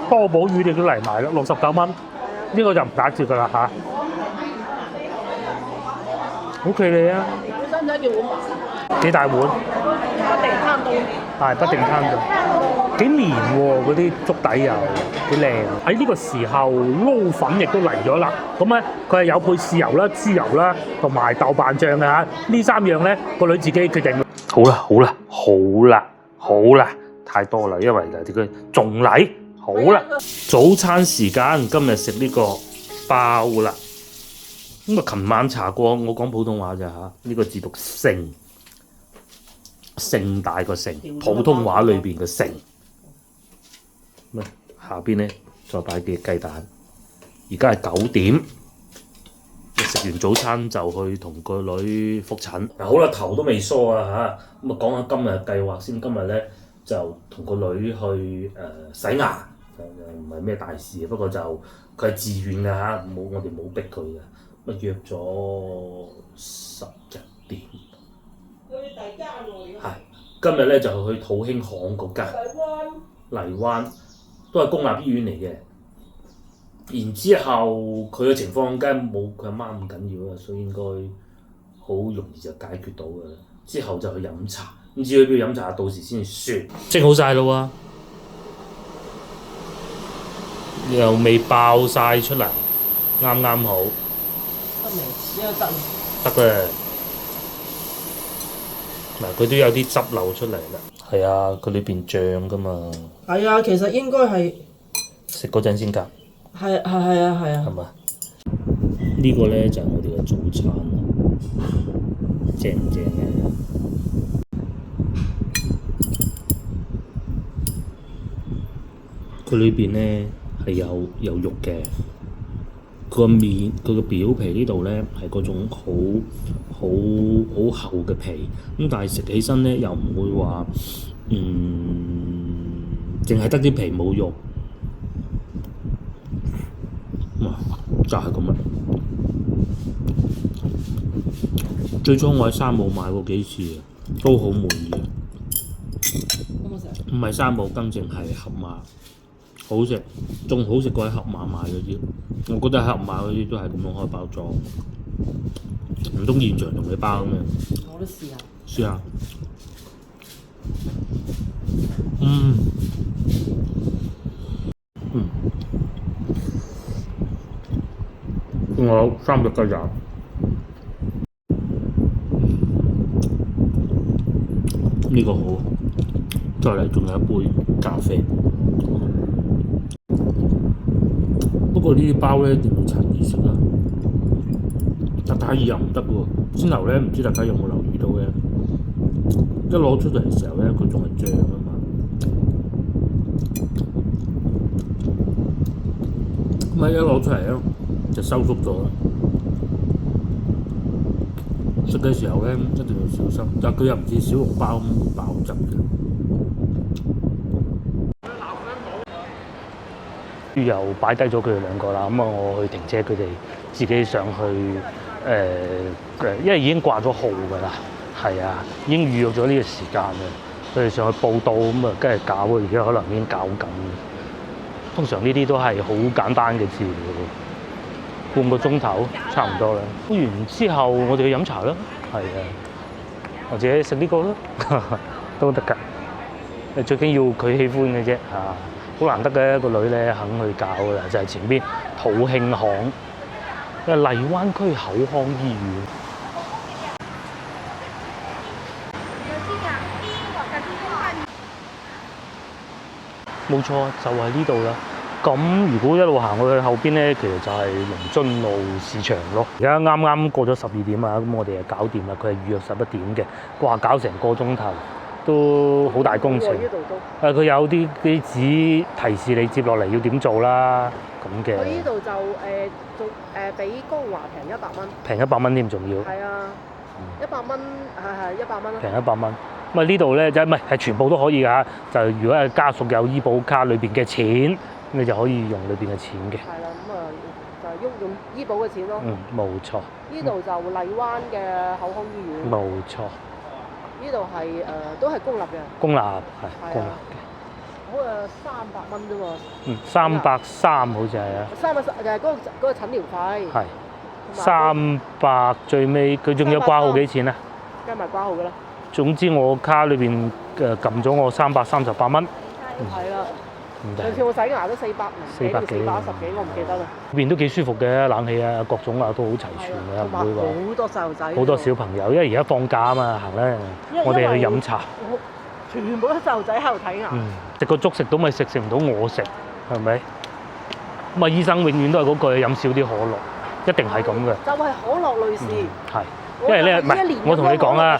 多寶魚亦都嚟埋啦，69蚊，呢個就唔打折㗎啦嚇。好企理啊！你使唔使叫碗飯？幾大碗？不定攤到。係不定攤到，幾綿喎嗰啲粥底又幾靚。喺呢個時候撈粉亦都嚟咗啦。咁咧佢係有配豉油啦、豬油啦同埋豆瓣醬嘅嚇。呢3樣咧個女自己決定。好啦好啦好啦好啦，太多啦，因為佢仲嚟。好啦，早餐時間今日食呢個包啦。咁啊，琴晚查過，我講普通話咋嚇？呢個字讀盛。盛大個盛，普通話裏邊嘅盛。咁下邊咧再擺啲雞蛋。而家係9點，食完早餐就去同個女覆診。嗱好啦，頭都未梳啊嚇，咁啊講下今日嘅計劃先。今日咧就同個女去洗牙，唔係咩大事，不過就佢係自願嘅嚇，我哋冇逼佢嘅。咁約咗11點。係，今日咧就去土興巷嗰間荔灣，都係公立醫院嚟嘅。然之後佢嘅情況梗係冇佢阿媽咁緊要啦，所以應該好容易就解決到嘅。之後就去飲茶，唔知去邊度飲茶，到時先算。蒸好晒啦喎，又未爆晒出嚟，啱啱好。得未？只有得。得嘅。嗱，佢都有啲汁流出嚟啦。係啊，佢裏邊醬噶嘛。係啊，其實應該係食嗰陣先夾。係啊。係嘛？呢個咧就係我哋嘅早餐啦，正唔正咧？佢裏邊咧係有肉嘅。佢個面佢個表皮呢度咧係嗰種好厚嘅皮，咁但係食起身咧又唔會話淨係得啲皮冇肉，就係咁啦。最初我喺山姆買過幾次啊，都好滿意。唔係山姆，更正係盒馬。好食，仲好食過喺盒馬買嗰啲。我覺得盒馬嗰啲都係咁樣開包裝，唔通現場同你包咩？我都試下。試下。仲有3隻雞蛋。呢個好，再嚟仲有一杯咖啡。不過呢啲包咧一定要趁熱食啦，但太熱又唔得喎。先頭咧唔知大家有冇留意到嘅，一攞出嚟嘅時候咧，佢仲係脹啊嘛。咁一攞出嚟咧就收縮咗啦。食嘅時候咧一定要小心，但係佢又唔似小籠包咁爆汁嘅。又擺低咗佢哋兩個啦，咁我去停車，佢哋自己上去因為已經掛咗號㗎啦，係啊，已經預約咗呢個時間啦。佢哋上去報到咁啊，跟住搞啊，而家可能已經搞緊。通常呢啲都係好簡單嘅治療，半個鐘頭差唔多啦。敷完之後，我哋去飲茶啦，係啊，或者食呢個啦，都得㗎。最緊要佢喜歡嘅啫嚇。好難得嘅一個女咧肯去搞㗎啦，就係前邊土興巷，因為荔灣區口腔醫院。冇錯，就係呢度啦。咁如果一路行去後邊咧，其實就係龍津路市場咯。而家啱啱過咗12點啊，咁我哋就搞掂啦。佢係預約11點嘅，哇！搞成個鐘頭。都好大工程，佢有啲紙提示你接落嚟要點做啦，咁嘅。佢呢度就比高華平100蚊，平100蚊添，仲要。係啊，100蚊係100蚊咯。平100蚊，咁啊呢度咧就唔係全部都可以㗎，就如果係家屬有醫保卡裏邊嘅錢，你就可以用裏邊嘅錢嘅。係啦，咁啊就係用醫保嘅錢咯。冇錯。呢度就荔灣嘅口腔醫院。冇錯。呢度係都係公立嘅。公立係公立嘅。好300蚊啫喎。 330好似係啊， 300嗰個診療費，係300最尾，佢仲有掛號幾錢啊？加埋掛號㗎啦。總之我卡裏邊撳咗我338蚊。係啦。唔上次我洗牙都400幾到410幾，我唔記得啦。邊都幾舒服嘅，冷氣啊，各種啊都好齊全嘅，唔會話好多細路仔，好多小朋友，因為而家放假啊嘛，行咧，我哋去飲茶，全部都細路仔喺度睇牙。食個粥食到咪食唔到我食，係咪？咁啊，醫生永遠都係嗰句飲少啲可樂，一定係咁嘅。就係可樂女士。係。因為咧，唔係我同你講啦，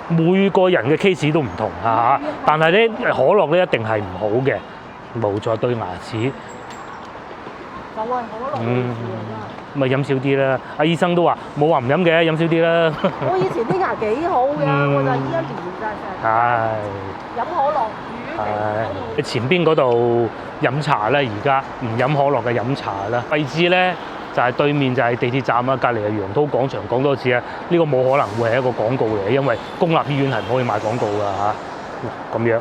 每個人嘅 case 都唔同嚇，但係咧可樂咧一定係唔好嘅，無助對牙齒。就係可樂女士咪飲少啲啦。阿醫生都話冇話唔飲嘅，飲少啲啦。我以前啲牙幾好㗎，我就依一年就係飲可樂。係前邊嗰度飲茶咧，而家唔飲可樂嘅飲茶啦。位置咧就係對面就係地鐵站啊，隔離係楊濤廣場。講多次啊，呢個冇可能會係一個廣告嚟，因為公立醫院係唔可以賣廣告㗎嚇。咁樣。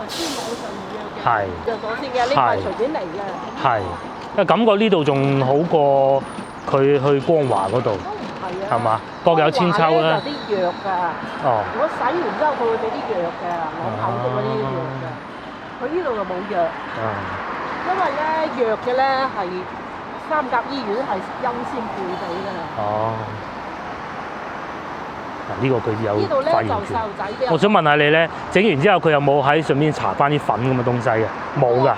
先網上預約嘅。係。就咗先嘅，呢個係隨便嚟嘅。係，因為感覺呢度仲好過佢去光華嗰度。都唔係啊。係嘛？各有千秋啦。有啲藥㗎。哦。我洗完之後，佢會俾啲藥嘅，攞口嘅嗰啲藥嘅。佢呢度就冇藥。因為咧藥嘅咧係三甲醫院係優先配俾㗎啦。哦。嗱，呢個佢有呢度咧就發言權。細路仔嘅。我想問下你咧，整完之後佢有冇喺上面搽翻啲粉咁嘅東西嘅？冇㗎。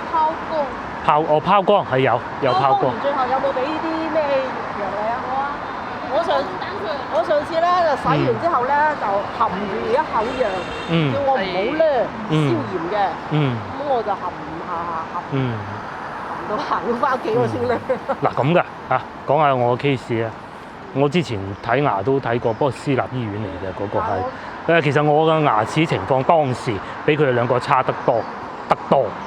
拋光係有拋光。最後有冇俾啲咩藥你啊？我上次咧就洗完之後咧就含住一口藥，叫我唔好咧消炎嘅。咁我就含到行到翻屋企我先咧。嗱咁㗎嚇，講下我嘅 case 啊。我之前睇牙都睇過，不過私立醫院嚟嘅嗰個係。其實我嘅牙齒情況當時比佢哋兩個差得多。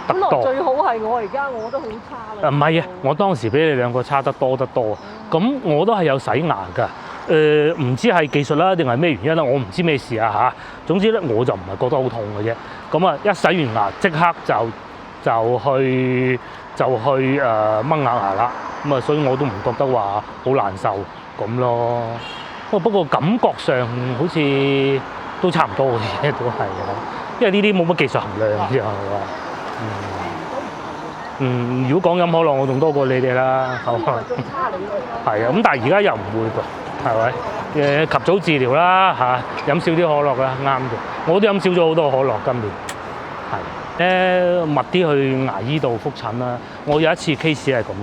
本來最好係我而家我都好差啦。唔係啊，我當時比你兩個差得多。咁我都係有洗牙㗎。唔知係技術啦，定係咩原因啦？我唔知咩事啊嚇。總之咧，我就唔係覺得好痛嘅啫。咁啊，一洗完牙即刻就去掹牙啦。咁啊，所以我都唔覺得話好難受咁咯。不過感覺上好似都差唔多嘅，都係因為呢啲冇乜技術含量啫，係嘛？如果講飲可樂，我仲多過你哋啦，係嘛？係啊，咁但係而家又唔會噃，係咪？及早治療啦嚇，飲少啲可樂啦，啱嘅。我都飲少咗好多可樂今年，係密啲去牙醫度覆診啦。我有一次 case 係咁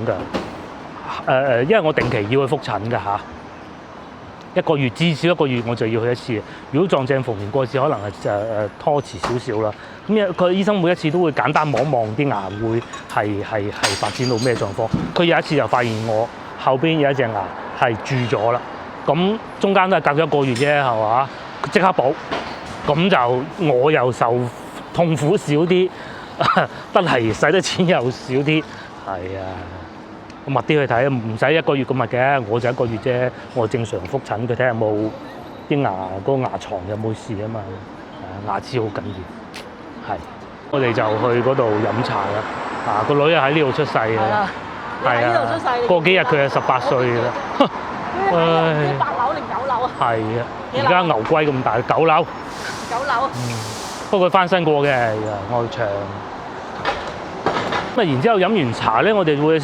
㗎，因為我定期要去覆診㗎嚇。1個月至少1個月我就要去一次。如果撞正逢年過節，可能係拖遲少少啦。咁佢醫生每一次都會簡單望啲牙會係發展到咩狀況。佢有一次就發現我後邊有一隻牙係蛀咗啦。咁中間都係隔咗1個月啫，係嘛？即刻補，咁就我又受痛苦少啲，得嚟使得錢又少啲，係啊。密啲去睇，唔使1個月咁密嘅，我就1個月啫。我正常覆診，佢睇下有冇啲牙嗰個牙床有冇事啊嘛。牙齒好緊要，係。我哋就去嗰度飲茶啦。個女又喺呢度出世嘅，係啊。過幾日佢係18歲啦。唉8樓定9樓啊？係啊，而家牛龜咁大，9樓。9樓。不過佢翻新過嘅，外牆。咁啊，然之後飲完茶咧，我哋會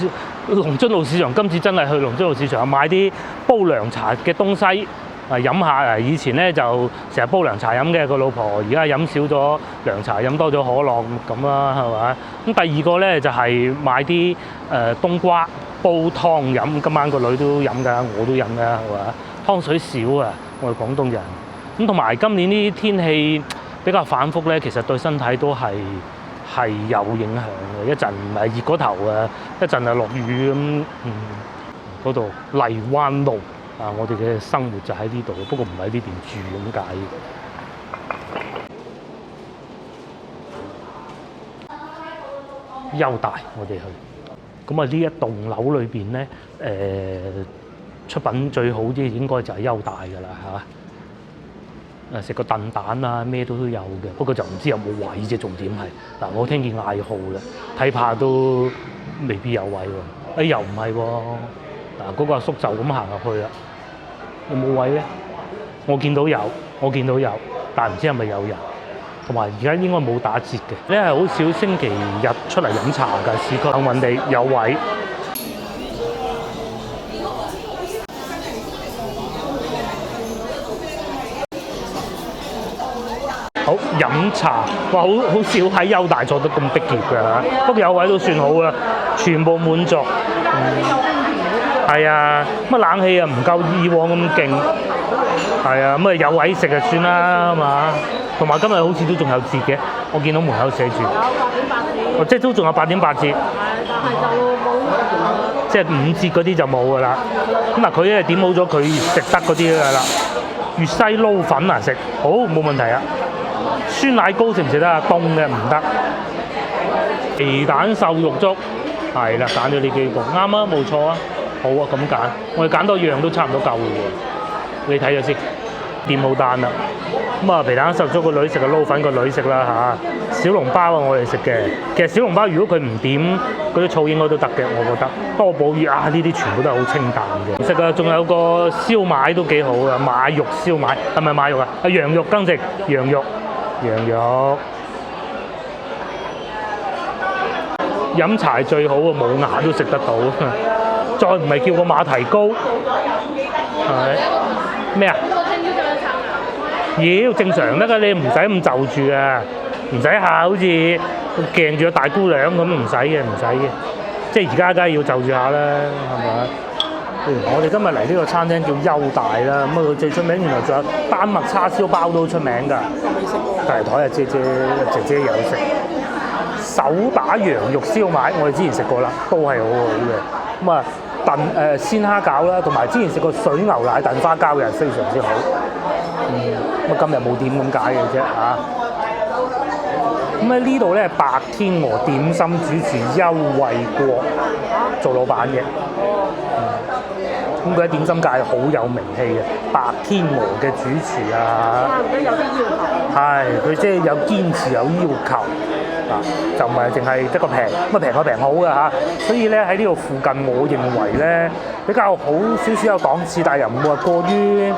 龍津路市場，今次真係去龍津路市場買啲煲涼茶嘅東西飲下。以前咧就成日煲涼茶飲嘅個老婆，而家飲少咗涼茶，飲多咗可樂咁啦，係咪？咁第二個咧就係買啲冬瓜煲湯飲。今晚個女都飲㗎，我都飲㗎，係嘛？湯水少啊，我哋廣東人。咁同埋今年呢啲天氣比較反覆咧，其實對身體都係有影響嘅。一陣唔係熱嗰頭啊，一陣係落雨咁。嗰度荔灣路我哋嘅生活就喺呢度，不過唔喺呢邊住咁解。優大我哋去，咁啊呢一棟樓裏邊咧，出品最好啲應該就係優大㗎啦嚇。食個燉蛋啊，咩都有嘅。不過就唔知有冇位啫，重點係嗱，我聽見嗌號啦，睇怕都未必有位喎。又唔係喎，嗱嗰個阿叔就咁行入去啦，有冇位咧？我見到有，但係唔知係咪有人。同埋而家應該冇打折嘅，呢係好少星期日出嚟飲茶㗎，市區幸運地有位。好飲茶，哇！好少喺優大坐得咁逼傑㗎，不過有位都算好啦，全部滿座。係啊，乜冷氣啊唔夠以往咁勁，係啊，咁啊有位食就算啦，係嘛？同埋今日好似都仲有折嘅，我見到門口寫住。有8.8折。即係都仲有8.8折。係，但係就冇。即係5折嗰啲就冇㗎啦。咁嗱，佢咧點好咗佢食得嗰啲㗎啦。粵西撈粉啊食，好冇問題啊。酸奶糕食唔食得啊？凍嘅唔得。皮蛋瘦肉粥，係啦，揀咗呢幾個，啱啊，冇錯啊，好啊，咁揀，我哋揀多樣都差唔多夠嘅喎。你睇咗先，掂好單啦。咁啊，皮蛋瘦肉粥個女食，個撈粉個女食啦嚇。小籠包啊，我哋食嘅。其實小籠包如果佢唔點嗰啲醋應該都得嘅，我覺得。多寶魚啊，呢啲全部都係好清淡嘅。食啊，仲有個燒賣都幾好啊，馬肉燒賣係咪馬肉啊？啊羊肉更食羊肉。飲茶最好啊，冇牙都食得到。再唔係叫個馬蹄糕，係咩啊？要正常得㗎，你唔使咁就住啊，唔使下好似鏡住個大姑娘咁，唔使嘅。即係而家梗係要就住下啦，係咪？我哋今日嚟呢個餐廳叫優大啦，咁啊佢最出名原來仲有丹麥叉燒包都出名㗎。隔離台啊，姐姐有食。手打羊肉燒賣，我哋之前食過啦，都係好好嘅。咁啊鮮蝦餃啦，同埋之前食過水牛奶燉花膠嘅，非常之好。咁啊今日冇點咁解嘅啫嚇。咁喺呢度咧，白天鵝點心主廚邱衛國做老闆嘅。咁佢喺點心界好有名氣嘅，白天鵝嘅主廚啊。而家有啲要求。係，佢即係有堅持有要求。就唔係淨係得個平，咁啊平個平好嘅嚇，所以咧喺呢度附近，我認為咧比較好少少有檔次，但係又唔會話過於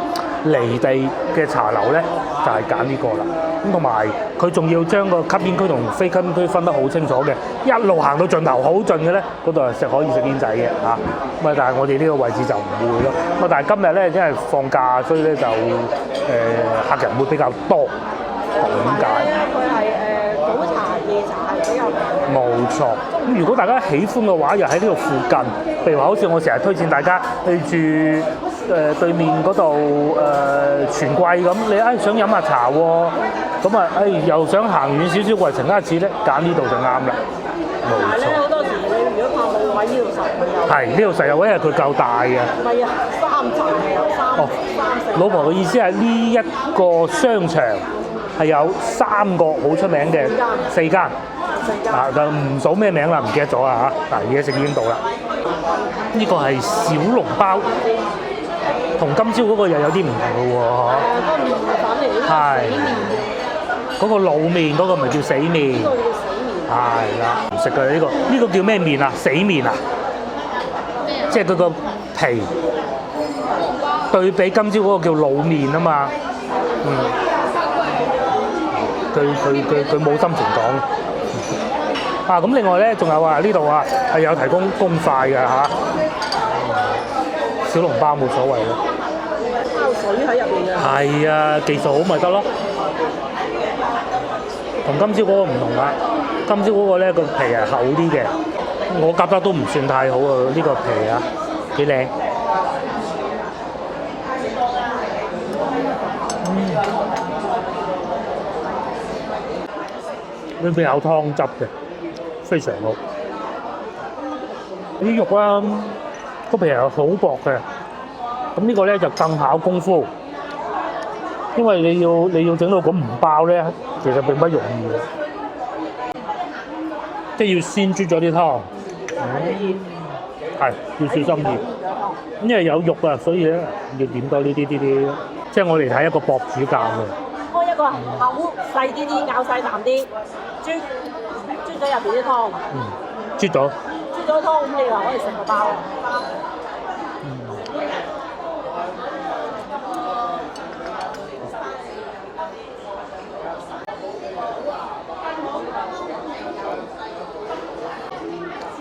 離地嘅茶樓咧，就係揀呢個啦。咁同埋佢仲要將個吸煙區同非吸煙區分得好清楚嘅，一路行到盡頭好盡嘅咧，嗰度係可以食煙仔嘅嚇。咁啊，但係我哋呢個位置就唔會咯。咁啊，但係今日咧因為放假，所以咧就客人會比較多，咁解。冇錯，咁如果大家喜歡嘅話，又喺呢度附近，譬如話好似我成日推薦大家去住對面嗰度荃貴咁，你想飲下茶喎，咁啊又想行遠少少過嚟陳家祠咧，揀呢度就啱啦。冇錯。好多時你如果怕冇位，呢度實有。係呢度實有位，因為佢夠大嘅。唔係啊，3層嘅有3、4。老婆嘅意思係呢一個商場係有3個好出名嘅4間。就唔數咩名啦，唔記得咗啊嚇！嗱，嘢食已經到啦。呢個係小籠包，同今朝嗰個又有啲唔同嘅喎，嗰個麵粉嚟嘅，係嗰個老麵嗰個咪叫死麵。呢個叫死麵。係啦，唔食嘅呢個叫咩麵啊？死麵啊？即係佢個皮對比今朝嗰個叫老麵啊嘛。佢冇心情講。咁另外咧，仲有呢度係有提供公筷嘅嚇，小籠包冇所謂咯。泡水喺入邊啊！係啊，技術好咪得咯。同今朝嗰個唔同啦，今朝嗰個咧個皮係厚啲嘅，我夾得都唔算太好啊，呢個皮啊幾靚。裏邊有湯汁嘅。非常好，啲肉啦，個皮係好薄嘅，咁呢個咧就更考功夫，因為你要整到咁唔爆咧，其實並不容易嘅，即係要先啜咗啲湯，係要小心啲，因為有肉啊，所以咧要點多呢啲即係我嚟睇一個博主教嘅。開一個口細啲，咬細啖啲，啜咗入邊啲湯。啜咗。啜咗湯咁，你就可以食個包啦。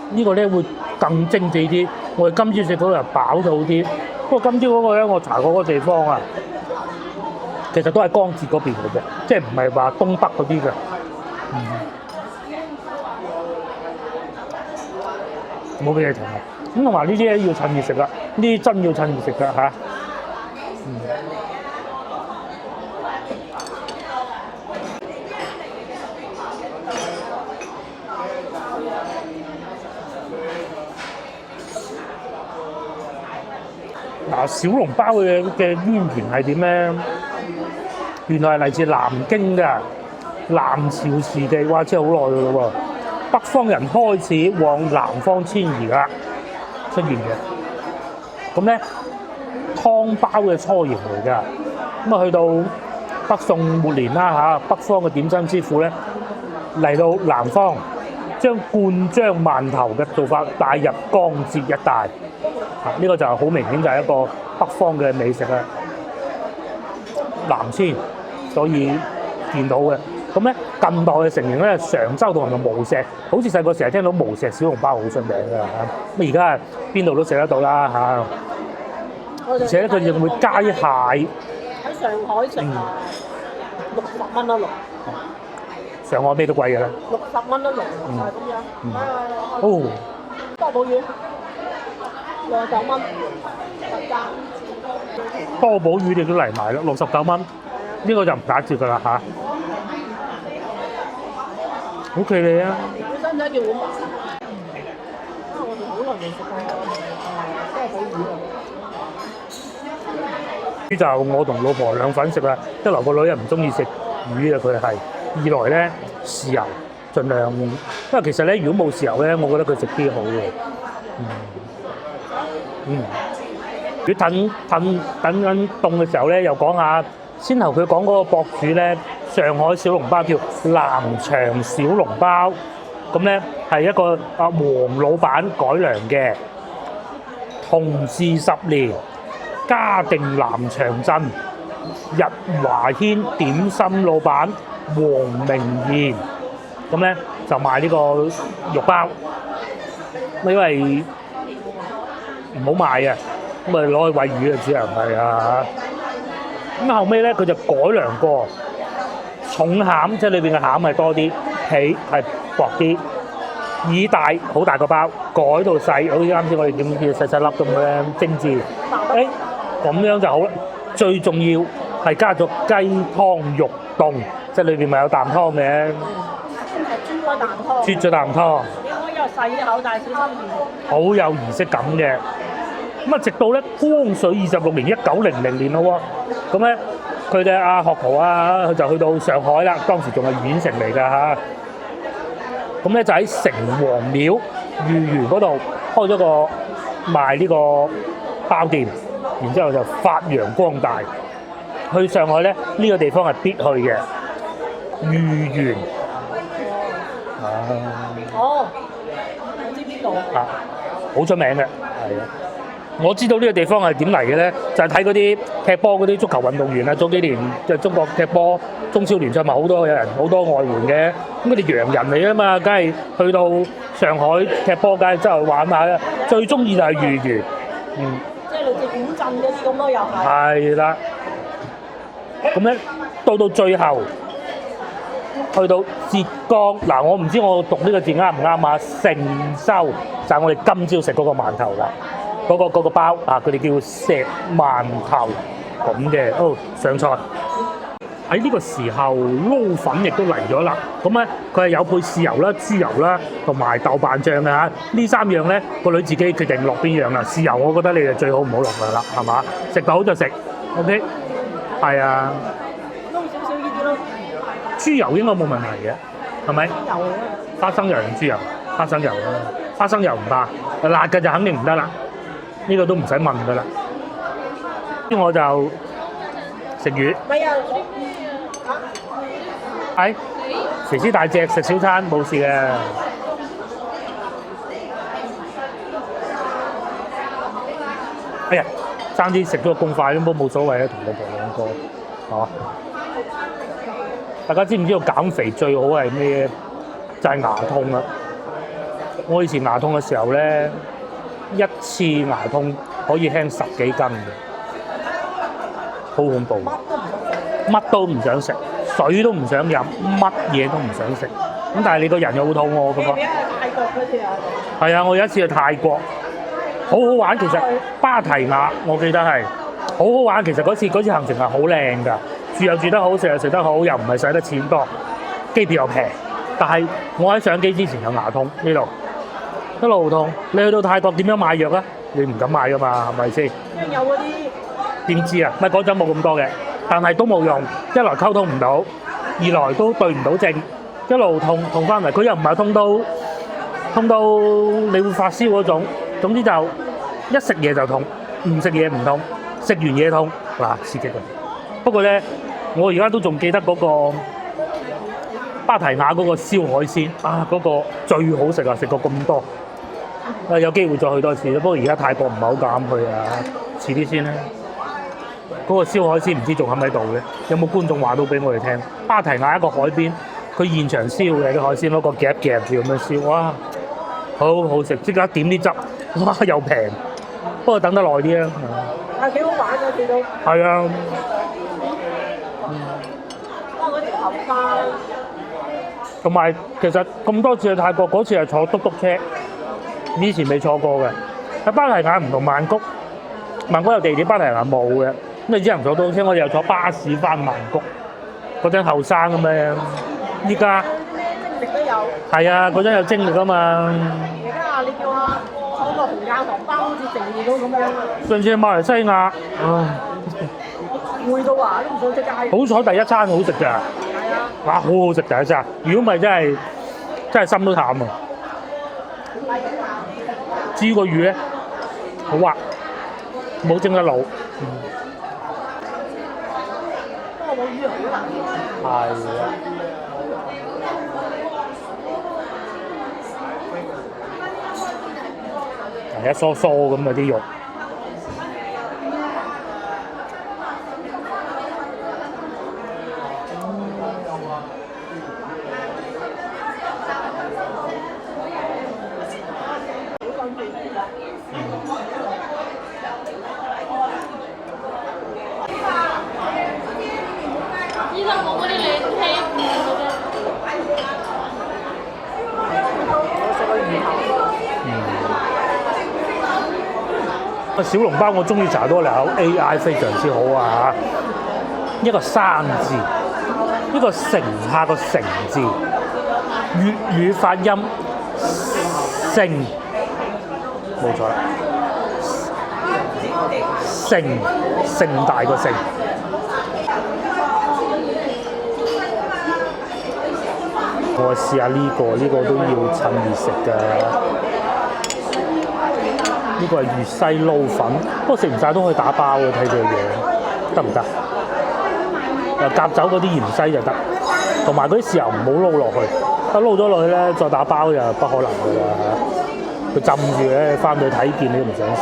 呢個咧會更精緻啲，我哋今朝食到又飽到啲。不過今朝嗰個咧，我查過嗰個地方啊，其實都係江浙嗰邊嘅啫，即係唔係話東北嗰啲嘅。冇俾你停啊！咁同埋呢啲咧要趁熱食啦，呢啲真要趁熱食㗎嚇。嗱，小籠包嘅淵源係點咧？原來係嚟自南京㗎，南朝時期，哇！真係好耐㗎咯喎。北方人開始往南方遷移啦，出現嘅。咁咧，湯包嘅初源嚟㗎。咁啊，去到北宋末年啦嚇，北方嘅點心師傅咧嚟到南方，將灌漿饅頭嘅做法帶入江浙一帶。呢個就係好明顯就係一個北方嘅美食啦，南遷，所以見到嘅。咁咧近代嘅成型咧，常州同埋無錫，好似細個成日聽到無錫小籠包好出名㗎嚇。咁而家邊度都食得到啦嚇。而且咧佢仲會加蟹。喺上海食啊，60蚊一籠。上海咩都貴㗎啦。60蚊一籠就係咁樣。哦。多寶魚。69蚊特價，多寶魚你都嚟埋啦，69蚊，呢個就唔打折㗎啦嚇。好企理啊！你使唔使叫碗飯？我哋好耐未食過多寶魚啦。呢就我同老婆兩份食啦，一來個女又唔中意食魚啊，佢係；二來咧豉油盡量，因為其實咧如果冇豉油咧，我覺得佢食啲好嘅。如果等緊凍嘅時候咧，又講下先頭佢講嗰個博主咧，上海小籠包叫南翔小籠包，咁咧係一個黃老闆改良嘅，同治10年嘉定南翔鎮日華軒點心老闆黃明賢，咁咧就賣呢個肉包，因為唔好賣啊，咁咪攞去餵魚啊，主人係啊。咁後尾咧佢就改良過，重餡即係裏邊嘅餡係多啲，皮係薄啲，以大好大個包，改到細，好似啱先我哋點叫細細粒咁樣精緻。誒咁樣就好啦。最重要係加咗雞湯肉凍，即係裏邊咪有啖湯嘅。係啜咗啖湯。啜咗啖湯。你可以又細口，但係小心啲。好有儀式感嘅。咁啊，直到咧光緒26年1900年咯喎，咁咧佢哋阿學徒啊，佢就去到上海啦，當時仲係縣城嚟㗎嚇。咁咧就喺城隍廟御園嗰度開咗個賣呢個包店，然之後就發揚光大。去上海咧呢個地方係必去嘅御園。哦，我知邊度啊？好出名嘅，係啊。我知道呢個地方係點嚟嘅咧，就係睇嗰啲踢波嗰啲足球運動員啊。早幾年就中國踢波中超聯賽咪好多有人好多外援嘅，咁佢哋洋人嚟啊嘛，梗係去到上海踢波，梗係周圍玩下啦。最中意就係御園，即係類似古鎮嗰啲咁咯，又係。係啦，咁咧到最後去到浙江嗱，我唔知我讀呢個字啱唔啱啊？成州就係我哋今朝食嗰個饅頭啦。嗰個包啊，佢哋叫石饅頭咁嘅。上菜喺呢個時候，撈粉亦都嚟咗啦。咁咧，佢係有配豉油啦、豬油啦，同埋豆瓣醬嘅嚇。呢3樣咧，個女自己決定落邊樣啦。豉油我覺得你哋最好唔好落㗎啦，係嘛？食到就食 ，OK， 係啊。撈少少呢啲咯。豬油應該冇問題嘅，係咪？花生油定豬油？花生油啦，花生油唔怕，辣嘅就肯定唔得啦。呢個都唔使問㗎啦，我就食魚。咪啊嚇！係肥屍大隻食小餐冇事嘅。哎呀，爭啲食咗個公筷都冇所謂啊，同老婆兩個，係嘛？大家知唔知道減肥最好係咩？就係牙痛啊！我以前牙痛嘅時候咧，一次牙痛可以輕10幾斤嘅，好恐怖。乜都唔想食，水都唔想飲，乜嘢都唔想食。咁但係你個人又好肚餓嘅噃。泰國嗰次啊？係啊，我有一次去泰國，好好玩。其實芭提雅我記得係好好玩。其實嗰次行程係好靚㗎，住又住得好，食又食得好，又唔係使得錢多，機票又平。但係我喺上機之前有牙痛呢度，一路痛。你去到泰國點樣買藥啊？你唔敢買㗎嘛，係咪先？有嗰啲點知啊？咪嗰陣冇咁多嘅，但係都冇用。一來溝通唔到，二來都對唔到症，一路痛翻嚟。佢又唔係痛到你會發燒嗰種。總之就一食嘢就痛，唔食嘢唔痛，食完嘢痛，嗱刺激㗎。不過咧，我而家都仲記得嗰個芭提雅嗰個燒海鮮啊，嗰個最好食啊！食過咁多，有機會再去多次。不過而家泰國唔係好敢去啊，遲啲先啦。嗰個燒海鮮唔知仲喺唔喺度嘅？有冇觀眾話到俾我哋聽？芭提雅一個海邊，佢現場燒嘅啲海鮮，攞個夾住咁樣燒，哇，好好食！即刻點啲汁，哇又平，不過等得耐啲啊。係幾好玩啊！見到係啊，哇嗰條後花同埋其實咁多次去泰國，嗰次係坐嘟嘟車，以前未坐過嘅。喺芭提雅唔同曼谷，曼谷有地鐵，芭提雅冇嘅。咁你只能坐嘟嘟車，我哋又坐巴士翻曼谷。嗰陣後生咁樣，依家精力都有。係啊，嗰陣有精力啊嘛。而家你叫下坐個紅眼糖包，好似成年都咁樣。上次去馬來西亞，攰到話都唔想出街。好彩第一餐好食㗎。係啊。哇，好好食第一餐！如果唔係真係心都淡啊！至於個魚咧，好滑，冇蒸得老。不過冇魚好難。係啊。一疏疏咁啊啲肉。小籠包我中意查多利口 AI 非常之好啊！一個生字，一個乘客個乘字，粵語發音盛，冇錯啦，盛大個盛。我試下呢個都要趁熱食㗎。呢個係粵西撈粉，不過食唔晒都可以打包嘅，睇佢嘅樣得唔得？夾走嗰啲芫茜就得，同埋嗰啲豉油唔好撈落去，一撈咗落去咧再打包就不可能㗎啦嚇。佢浸住咧，翻到去睇見你都唔想食。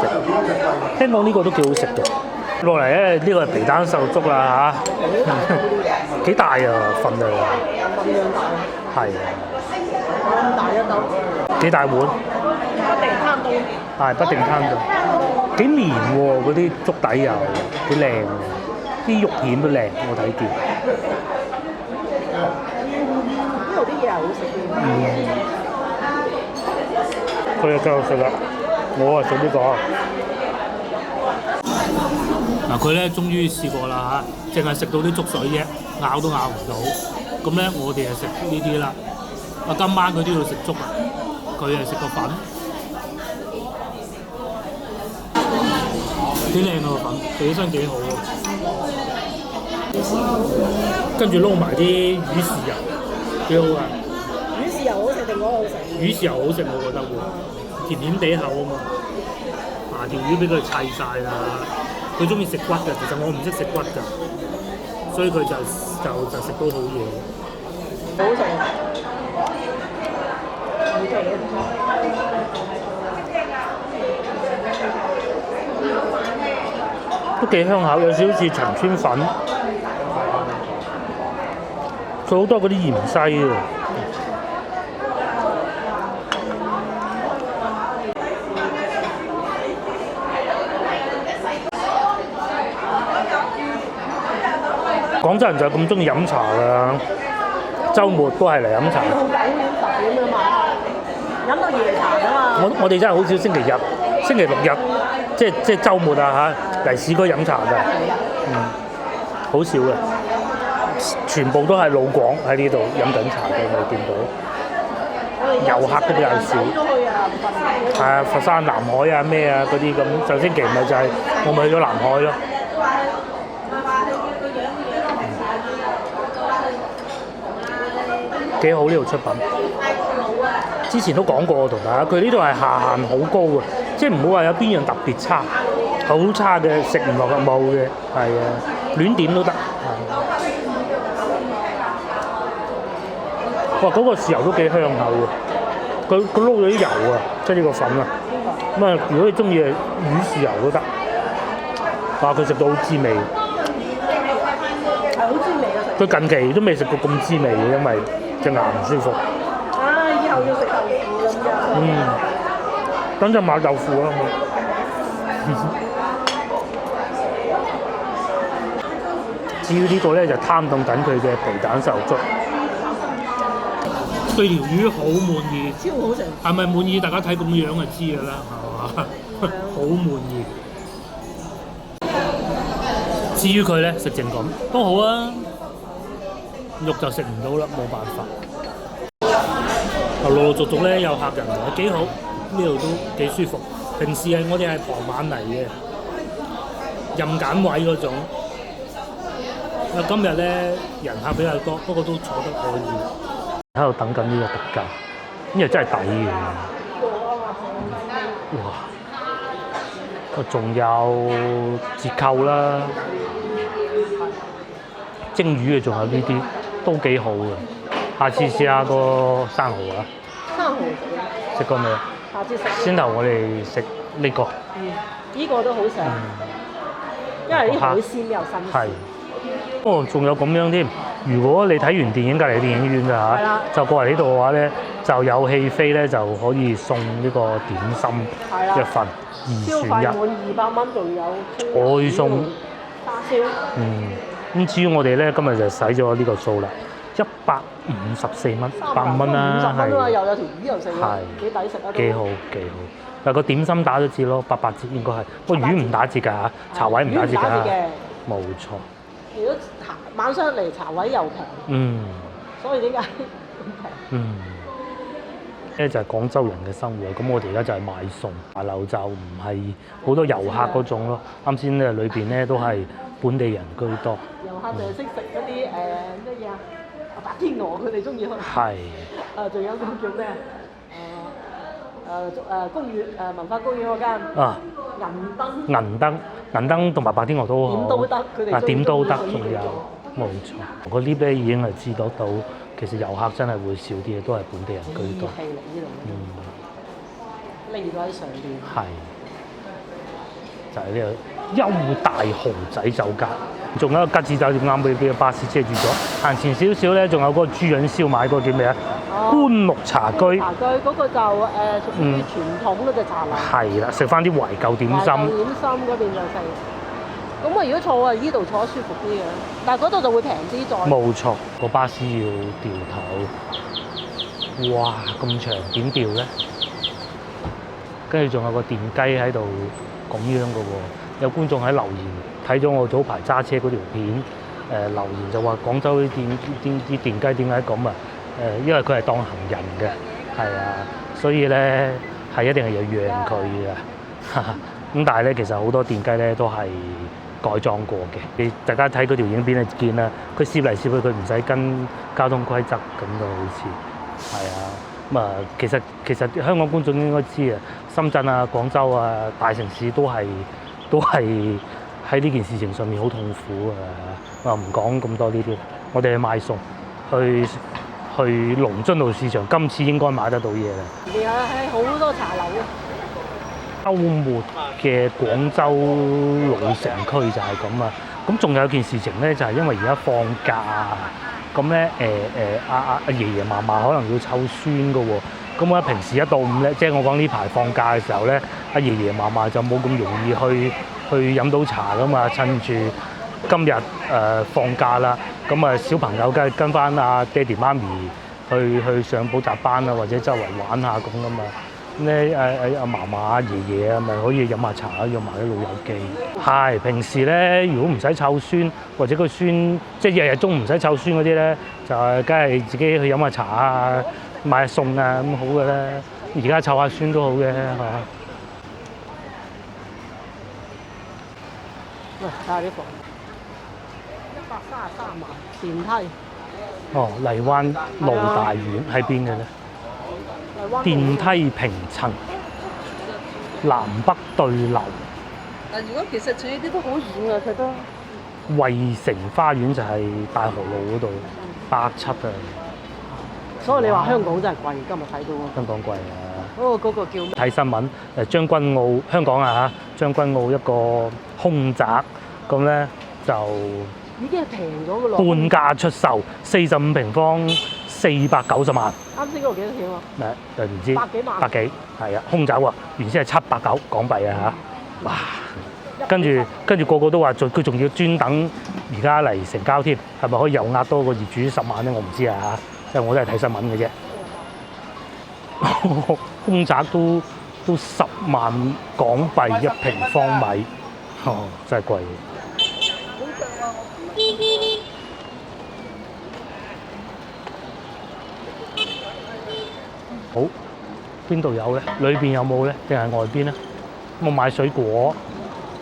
聽講呢個都幾好食嘅。落嚟咧，呢個係皮蛋瘦肉粥啦嚇，幾大啊份量啊！咁樣大。係啊。咁大一兜。幾大碗？不定攤到。係不定攤到，幾綿喎嗰啲粥底又幾靚喎，啲肉片都靚，我睇見。呢度啲嘢係好食嘅。佢就繼續食啦，我啊食呢個。嗱佢咧終於試過啦嚇，淨係食到啲粥水啫，咬都咬唔到。咁咧我哋就食呢啲啦。啊今晚佢都要食粥啊，佢係食個粉。幾靚啊個粉，食起身幾好喎。跟住撈埋啲魚豉油，幾好啊！魚豉油好食定嗰個好食？魚豉油好食，我覺得喎，甜甜地口啊嘛。條魚俾佢砌晒啦，佢中意食骨㗎，其實我唔識食骨㗎。所以佢就食到好嘢。好食。都幾香口，有少少似陳村粉，佢好多嗰啲芫荽喎。廣州人就係咁中意飲茶啦，週末都係嚟飲茶。好9點10點啊嘛，飲到夜茶啊嘛。我哋真係好少星期日、星期六日，即係週末啊嚇嚟市區飲茶㗎，好少嘅，全部都係老廣喺呢度飲緊茶嘅，我見到。遊客都比較少。係啊，佛山南海啊咩啊嗰啲咁，上星期咪就係我咪去咗南海咯。幾好呢度出品，之前都講過同大家，佢呢度係下限好高嘅，即係唔好話有邊樣特別差，好差嘅食唔落嘅冇嘅，係啊，亂點都得。哇！嗰個豉油都幾香口喎，佢撈咗啲油啊，即係呢個粉啊。咁啊，如果你中意魚豉油都得。哇！佢食到好滋味，係好滋味啊！佢近期都未食過咁滋味嘅，因為隻牙唔舒服。以後要食豆腐咁樣。等陣買豆腐啦。至於呢個咧就攤凍緊佢嘅皮蛋瘦粥。對條魚好滿意，超好食。係咪滿意？大家睇咁樣就知㗎啦，係嘛？好滿意。至於佢咧食剩咁都好啊，肉就食唔到啦，冇辦法。陸陸續續咧有客人嚟，幾好，呢度都幾舒服。平時我哋係傍晚嚟嘅，任揀位嗰種。今日咧人客比較多，不過都坐得可以。喺度等緊呢個特價，呢個真係抵嘅。哇！仲有折扣啦，蒸魚嘅仲有呢啲都幾好嘅。下次試下個生蠔啊！生蠔食過未啊？下次食。先頭我哋食呢個。呢個都好食，因為呢海鮮又新鮮。係。哦，仲有咁樣添。如果你睇完電影隔離電影院㗎嚇，就過嚟呢度嘅話咧，就有戲飛咧就可以送呢個點心一份，2選1。消費滿200蚊，仲有再送叉燒。咁至於我哋咧，今日就使咗呢個數啦，154蚊，100蚊啦，係。又有條魚又食喎，幾抵食啊！幾好幾好。但個點心打咗折咯，88折應該係。不過魚唔打折㗎嚇，茶位唔打折㗎。冇錯。如果晚上嚟茶位又平，所以點解咁平？呢就係廣州人嘅生活，咁我哋而家就係賣餸，大樓就唔係好多遊客嗰種咯。啱先咧裏邊咧都係本地人居多。遊客就係識食嗰啲乜嘢啊？白天鵝佢哋中意去。係。仲有個叫咩公園文化公園嗰間。銀燈同埋白天鵝都好。點都得，佢哋點都得，仲有冇錯。個 lift 咧已經係知得到，其實遊客真係會少啲嘅，都係本地人居多。係嚟呢度。匿咗喺上邊。係。就係呢個優大豪仔酒家，仲有一個吉子酒店啱俾個巴士遮住咗。行前少少咧，仲有嗰個豬潤燒賣，嗰個叫咩啊？官祿茶居。茶居嗰個就屬於傳統嗰隻茶樓。係啦，食翻啲懷舊點心。懷舊點心嗰邊就食。咁如果坐啊，呢度坐得舒服啲嘅，但係嗰度就會平啲再。冇錯，個巴士要掉頭。哇，咁長點掉咧？跟住仲有個電雞喺度咁樣嘅喎。有觀眾喺留言睇咗我早排揸車嗰條片，留言就話廣州啲電雞點解咁啊？因為佢係當行人嘅，係啊，所以咧係一定係要讓佢嘅。咁但係咧，其實好多電雞咧都係改裝過嘅。你大家睇嗰條影片就見啦，佢攝嚟攝去，佢唔使跟交通規則咁嘅，好似係啊。咁啊，其實香港觀眾應該知啊，深圳啊、廣州啊、大城市都係喺呢件事情上面好痛苦啊！我唔講咁多呢啲，我哋去買餸，去龍津路市場，今次應該買得到嘢啦。係啊，係好多茶樓啊！週末嘅廣州老城區就係咁啊！咁仲有件事情咧，就係因為而家放假啊，咁咧阿爺爺嫲嫲可能要湊孫噶喎。咁我平時一到五咧，即係我講呢排放假嘅時候咧，阿爺爺嫲嫲就冇咁容易去飲到茶噶嘛。趁住今日放假啦，咁啊小朋友梗係跟翻阿爹哋媽咪去上補習班啊，或者周圍玩下咁噶嘛。咁咧阿嫲嫲啊爺爺啊，咪可以飲下茶，約埋啲老友記。係平時咧，如果唔使湊孫，或者個孫即係日日中唔使湊孫嗰啲咧，就係梗係自己去飲下茶啊，買下餸啊咁好嘅啦。而家湊下孫都好嘅嚇。喂，睇下呢個133萬電梯。哦，荔灣路大院喺邊嘅咧？電梯平層，南北對流。但如果其實住呢啲都好遠啊，佢都。惠城花園就係大河路嗰度，170啊。所以你話香港真係貴，今日睇到。香港貴啊！嗰個叫咩？睇新聞將軍澳香港啊嚇，將軍澳一個空宅咁咧就已經係平咗嘅咯。半價出售，45平方490萬。啱先嗰個幾多錢啊？誒唔知百幾萬。百幾係啊，空宅喎，原先係790港幣啊嚇，哇！跟住個個都話佢仲要專等而家嚟成交添，係咪可以又壓多個業主10萬咧？我唔知啊嚇，即係我都係睇新聞嘅啫。空宅都10萬港幣1平方米，哦，真係貴。好，邊度有咧？裏邊有冇咧？定係外邊咧？我買水果。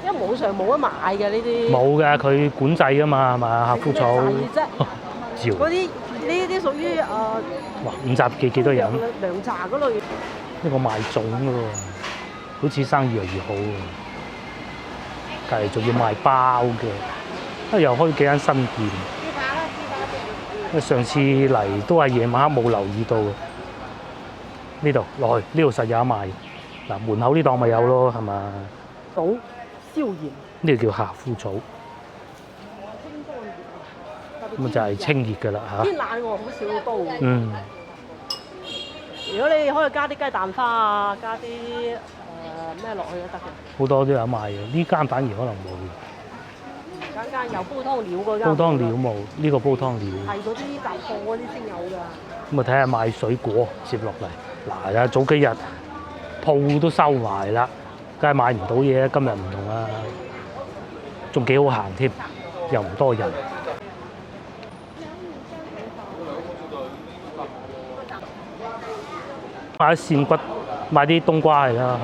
因為網上冇得買嘅呢啲。冇嘅，佢管制㗎嘛，係咪？夏枯草。照。嗰啲呢啲屬於哇！5集幾多人？涼茶嗰類。呢個賣粽嘅喎，好似生意越嚟越好喎。隔離仲要賣包嘅，又開幾間新店。上次嚟都係夜晚黑冇留意到。呢度落去，呢度實有得賣。嗱，門口呢檔咪有咯，係嘛？草消炎。呢個叫夏枯草。咁就係清熱㗎啦嚇。天冷喎，好少煲。嗯。如果你可以加啲雞蛋花啊，加啲咩落去都得嘅。好多都有賣嘅，呢間反而可能冇。間有煲湯料嗰間。煲湯料冇，呢個煲湯料。係嗰啲雜貨嗰啲先有㗎。咁啊睇下賣水果接落嚟。嗱啊，早幾日鋪都收埋啦，梗係買唔到嘢。今日唔同啦，仲幾好行添，又唔多人。買啲鮮骨，買啲冬瓜係啦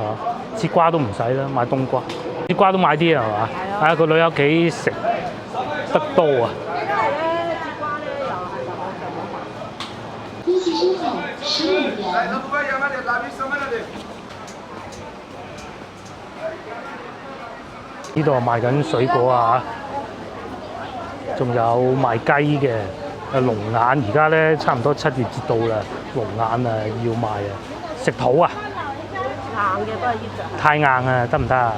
嚇，節瓜都唔使啦，買冬瓜，節瓜都買啲係嘛？係啊，個女喺屋企食得多啊。因為咧，節瓜咧又係網上冇賣。一起之後15元。呢度賣緊水果啊，仲有賣雞嘅。龍眼而家咧差唔多7月節到啦，龍眼啊要賣啊，食土啊，硬嘅都係呢隻。太硬啊，得唔得啊？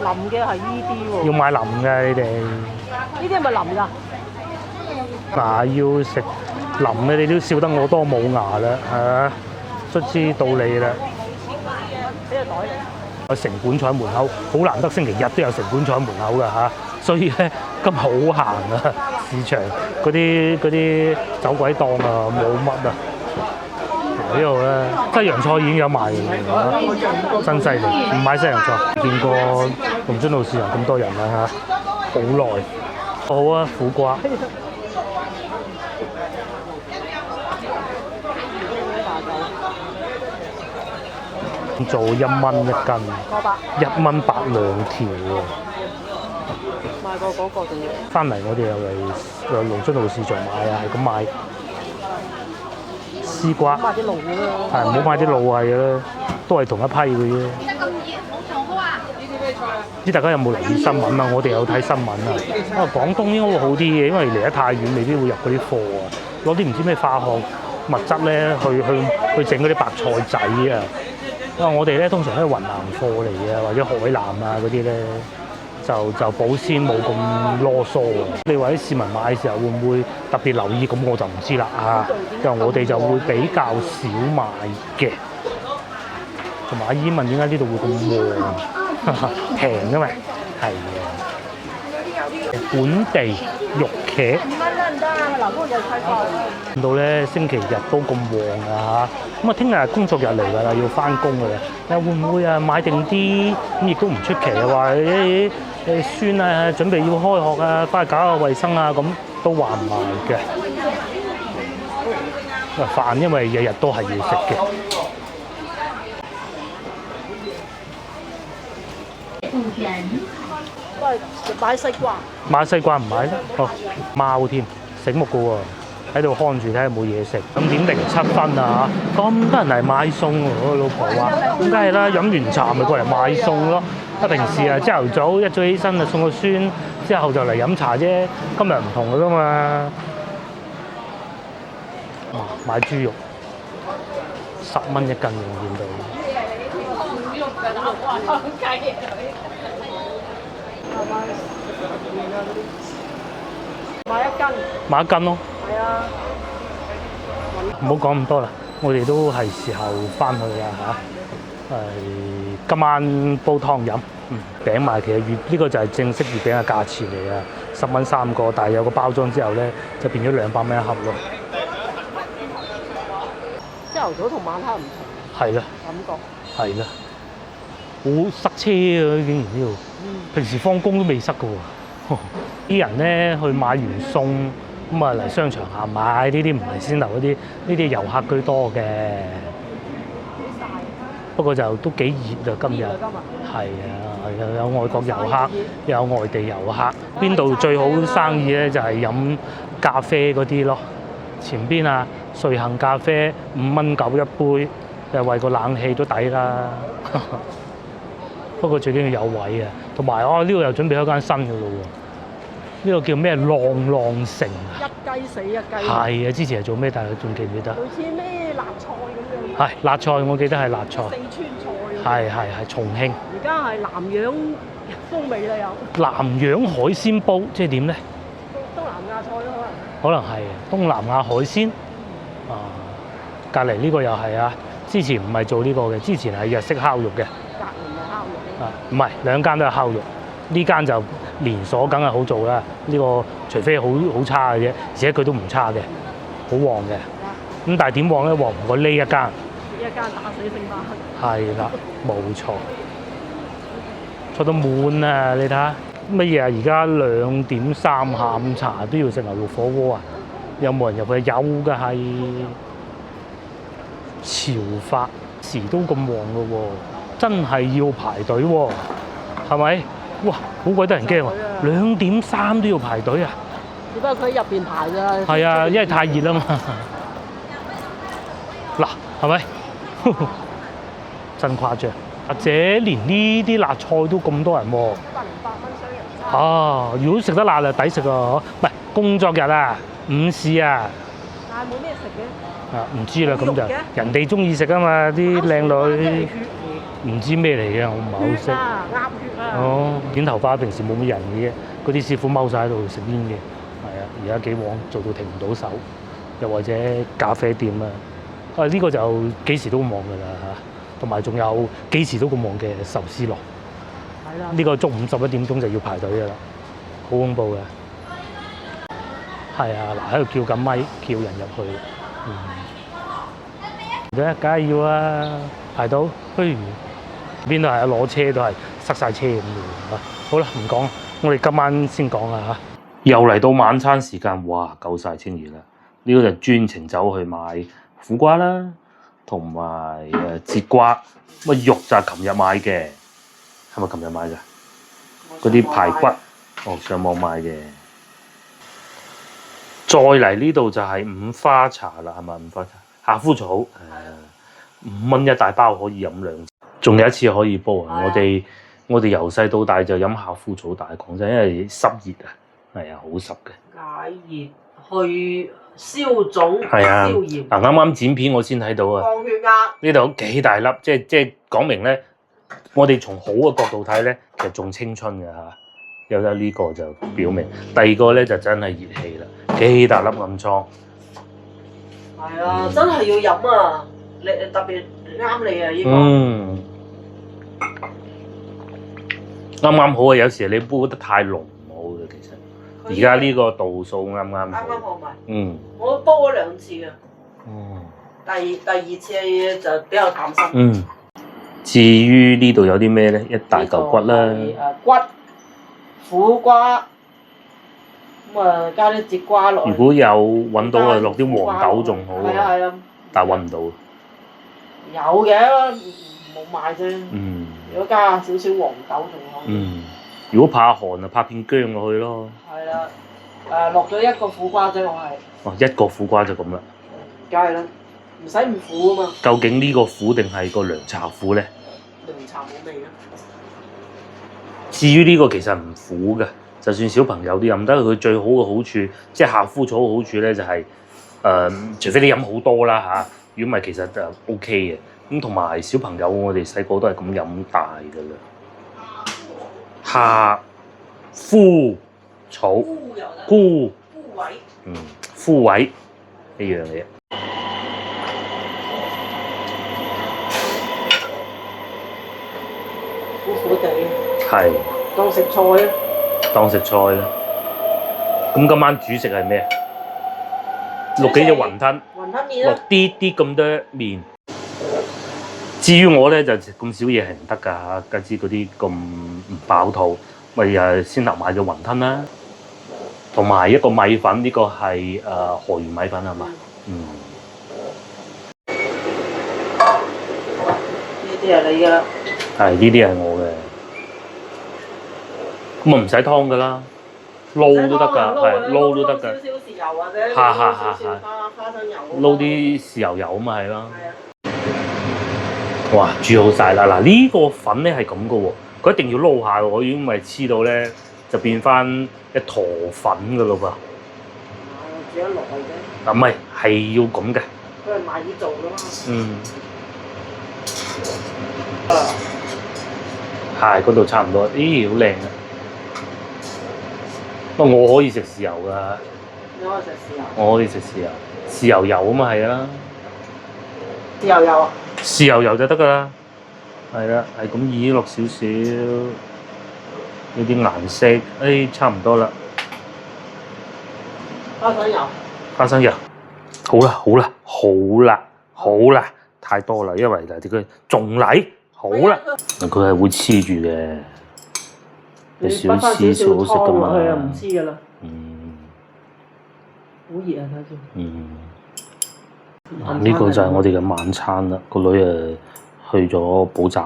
腍嘅係呢啲喎。要買腍嘅你哋。呢啲係咪腍㗎？嗱，要食腍嘅你都笑得我多冇牙啦，嚇，卒之到你啦。俾個袋你。有城管坐喺門口，好難得星期日都有城管坐喺門口㗎嚇，所以咧今日好閒啊，市場嗰啲走鬼檔啊冇乜啊。呢度咧西洋菜已經有賣嘅，真犀利！唔買西洋菜，見過龍津路市場咁多人啦嚇，好耐。好啊，苦瓜。做1蚊1斤，1蚊8兩條喎。買過嗰個仲要。翻嚟我哋又嚟龍津路市場買啊，係咁買。絲瓜。買啲路㗎啦。係唔好買啲路係啦，都係同一批嘅啫。唔知大家有冇留意新聞啊？我哋有睇新聞啊。廣東應該會好啲嘅，因為離得太遠，未必會入嗰啲貨啊。攞啲唔知咩化學物質咧，去整嗰啲白菜仔啊。因為我哋咧通常都係雲南貨嚟嘅，或者海南啊嗰啲咧，就保鮮冇咁囉嗦啊。你話啲市民買嘅時候會唔會特別留意？咁我就唔知啦啊。因為我哋就會比較少買嘅。同埋阿姨問點解呢度會咁旺？平㗎嘛，係嘅。本地肉茄，見到咧星期日都咁旺啊嚇！咁啊，聽日係工作日嚟㗎啦，要翻工㗎啦。會唔會啊買定啲？咁亦都唔出奇啊！話孫啊，準備要開學啊，翻去搞下衞生啊，咁都話唔埋嘅。飯因為日日都係要食嘅。喂，買西瓜。買西瓜唔買啦，哦，貓添，醒目嘅喎，喺度看住睇下有冇嘢食。5:07啊嚇，咁多人嚟買餸喎，我老婆話，咁梗係啦，飲完茶咪過嚟買餸咯。平時啊，朝頭早一早起身啊送個孫，之後就嚟飲茶啫。今日唔同㗎嘛，買豬肉10蚊一斤，我見到。買一斤咯。係啊。唔好講咁多啦，我哋都係時候翻去啦嚇。今晚煲湯飲。餅賣其實呢個就係正式月餅嘅價錢嚟啊，10蚊3個，但係有個包裝之後咧，就變咗200蚊一盒咯。朝頭早同晚黑唔同。係啦。感覺。係啦。好塞車啊！竟然呢度，平時放工都未塞㗎喎。啲人咧去買完餸咁啊嚟商場行買，呢啲唔係先頭嗰啲，呢啲遊客居多嘅。不過就都幾熱啊！今日係啊，有外國遊客，有外地遊客。邊度最好生意咧？就係飲咖啡嗰啲咯。前邊啊，瑞幸咖啡5蚊9一杯，又為個冷氣都抵啦。不過最緊要有位啊，同埋呢度又準備開間新嘅咯喎，呢個叫咩浪城啊？一雞死一雞。係啊，之前係做咩？但係仲記唔記得？類似咩辣菜咁樣。係辣菜，我記得係辣菜。四川菜。係重慶。而家係南洋風味啦有。南洋海鮮煲即係點咧？東南亞菜咯可能。可能係東南亞海鮮。隔離呢個又係啊，之前唔係做呢個嘅，之前係日式烤肉嘅。唔係兩間都係烤肉，呢間就連鎖，梗係好做啦。呢個除非好差嘅啫，而且佢都唔差嘅，好旺嘅。咁但係點旺咧？旺唔過呢一間。呢一間打死星巴克。係啦，冇錯。坐到滿啊！你睇下乜嘢啊？而家2:3下午茶都要食牛肉火鍋啊！有冇人入去？有㗎係。潮發時都咁旺㗎喎。真係要排隊喎，係咪？哇，好鬼得人驚喎！2:3都要排隊啊！只不過佢喺入邊排㗎。係啊，因為太熱啦嘛。嗱，係咪？真誇張。或者連呢啲辣菜都咁多人喎。108蚊雙人餐。啊，如果食得辣就抵食啊！唔係工作日啊，午市啊。但係冇咩食嘅。唔知啦，咁就人哋中意食啊嘛，啲靚女。唔知咩嚟嘅，我唔係好識。鴨血啊！哦，剪頭髮平時冇乜人嘅啫，嗰啲師傅踎晒喺度食煙嘅。係啊，而家幾旺做到停唔到手，又或者咖啡店啊，呢個就幾時都咁旺㗎啦嚇。同埋仲有幾時都咁旺嘅壽司郎。係啦。呢個中午11點鐘就要排隊㗎啦，好恐怖嘅。係啊，嗱喺度叫緊咪，叫人入去。梗係要啊，排到，邊度係啊？攞車都係塞晒車咁嘅喎。好啦，唔講，我哋今晚先講啦嚇。又嚟到晚餐時間，哇，夠晒清熱啦！呢個就專程走去買苦瓜啦，同埋節瓜。乜肉就係琴日買嘅，係咪琴日買㗎？嗰啲排骨，上網買嘅。再嚟呢度就係五花茶啦，係咪五花茶？夏枯草，5蚊一大包可以飲2次。仲有一次可以煲啊！我哋我哋由細到大就飲夏枯草，但係講真，因為濕熱啊，係啊，好濕嘅。解熱去消腫係啊，消炎，嗱啱啱剪片我先睇到啊，降血壓。呢度幾大粒，即係講明咧，我哋從好嘅角度睇咧，其實仲青春嘅嚇。有得呢個就表明，第二個咧就真係熱氣啦，幾大粒暗瘡。係啊，真係要飲啊！你特別啱你啊呢個。嗯，啱啱好啊！有時你煲得太濃唔好嘅，其實。而家呢個度數啱啱好咪。嗯。我煲咗2次嘅。嗯。第二次就比較淡身。嗯。至於呢度有啲咩咧？一大嚿骨啦。骨、苦瓜，咁啊加啲節瓜落去。如果有揾到啊，落啲黃豆仲好啊。係啊。但係揾唔到。有嘅，冇買啫。嗯。如果加少少黃豆仲好。嗯。如果怕寒啊，拍片薑落去咯。係啦，落咗一個苦瓜啫，我係。哦，一個苦瓜就咁啦。梗係啦，唔使唔苦啊嘛。究竟呢個苦定係個涼茶苦咧？涼茶冇味啊。至於呢個其實唔苦嘅，就算小朋友都飲得。佢最好嘅好處，即係夏枯草嘅好處咧，就係除非你飲好多啦嚇，如果唔係其實就 O K 嘅。咁同埋小朋友，我哋細個都係咁飲大㗎啦。夏枯草枯位，枯位呢樣嘢。苦苦地。係。當食菜啊！當食菜啦。咁今晚主食係咩？落幾隻雲吞。雲吞麵落啊！啲咁多麵。至於我咧就食咁少嘢係唔得㗎嚇，加之嗰啲咁唔飽肚，咪誒先頭買咗雲吞啦，同埋一個米粉，呢個係河源米粉係嘛？嗯。呢啲係你㗎啦。係呢啲係我嘅。咁啊唔使湯㗎啦，撈都得㗎，係撈都得㗎。少少豉油或者少少花生油。撈啲豉油油咪係咯。哇！煮好晒啦！嗱，呢個粉咧係咁嘅喎，佢一定要撈下喎，我已經咪黐到咧就變翻一坨粉嘅咯噃。煮得耐啫。嗱唔係，係要咁嘅。佢係米做㗎嘛。嗯。係嗰度差唔多，咦好靚啊！不過我可以食豉油㗎。你可以食豉油。我可以食豉油，豉油油啊嘛係啦。豉油油啊！豉油油就得㗎啦，係啦，係咁依落少少，有啲顏色，差唔多啦。花生油。花生油，好啦，好啦，好啦，好啦，太多啦，因為嗱啲佢仲嚟，好啦，佢係會黐住嘅，有少黐少好食㗎嘛。佢又唔黐㗎啦。嗯。好熱啊！睇住。嗯。呢個就係我哋嘅晚餐啦。個女去咗補習，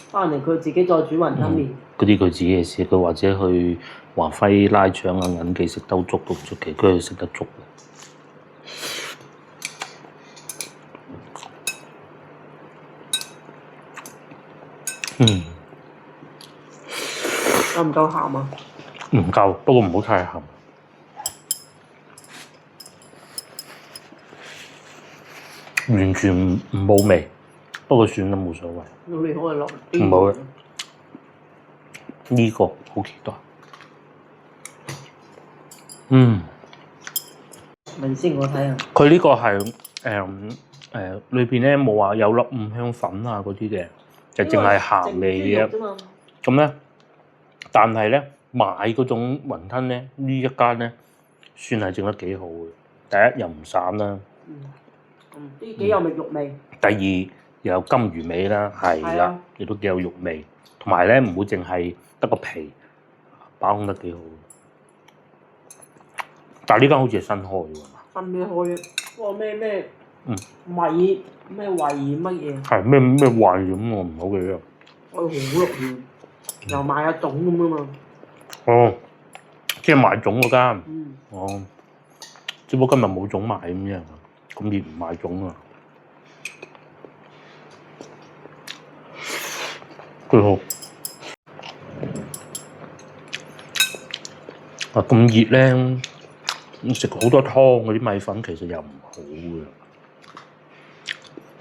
翻嚟佢自己再煮雲吞麵。嗰啲佢自己嘅事，佢或者去華輝拉腸啊、銀記食兜粥都唔出奇，佢係食得粥嘅。夠唔夠鹹啊？唔夠，不過唔好太鹹。完全唔冇味，不過算啦，冇所謂。你可以落啲。唔好啦，呢個好期待。問先我睇下。佢呢個係裏邊咧冇話有粒五香粉啊嗰啲嘅，就淨係鹹味嘅。咁咧，但係咧買嗰種雲吞咧，呢一間咧算係整得幾好嘅。第一又唔散啦。啲幾有味肉味。第二又有金魚味啦，係啦，亦都幾有肉味，同埋咧唔會淨係得個皮，把控得幾好。但係呢間好似係新開嘅喎。新開嘅，哇咩米咩胃乜嘢？係咩胃咁我唔好記得。好濃嘅，又賣下粽咁啊嘛。哦，即係賣粽嗰間。哦，只不過今日冇粽賣咁樣。咁熱唔買粽啊？幾好。啊咁熱咧，食好多湯嗰啲米粉其實又唔好嘅。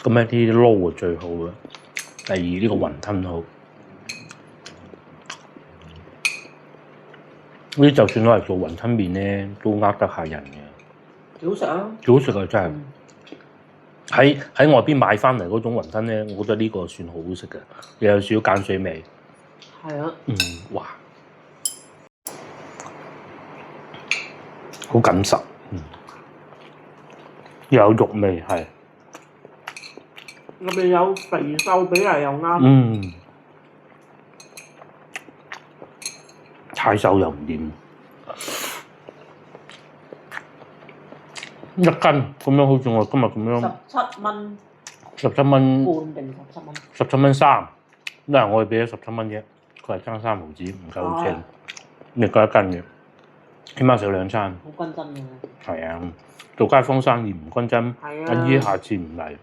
咁一啲撈啊最好嘅。第二呢個雲吞好。呢啲就算攞嚟做雲吞麵咧，都呃得下人嘅。幾好食啊！幾好食啊！真係喺外邊買翻嚟嗰種雲吞咧，我覺得呢個算好好食嘅，又有少少鹼水味。係啊。哇！好緊實，又有肉味，係。入邊有肥瘦比例又啱。太瘦又唔掂，一斤咁樣好似我今日咁樣。17蚊。17蚊。半定17蚊？17蚊3，嗱我哋俾咗17蚊啫，佢係爭3毫子，唔夠稱，你夠一斤嘅，起碼食2餐。好均真嘅。係啊，做街坊生意唔均真，阿姨下次唔嚟，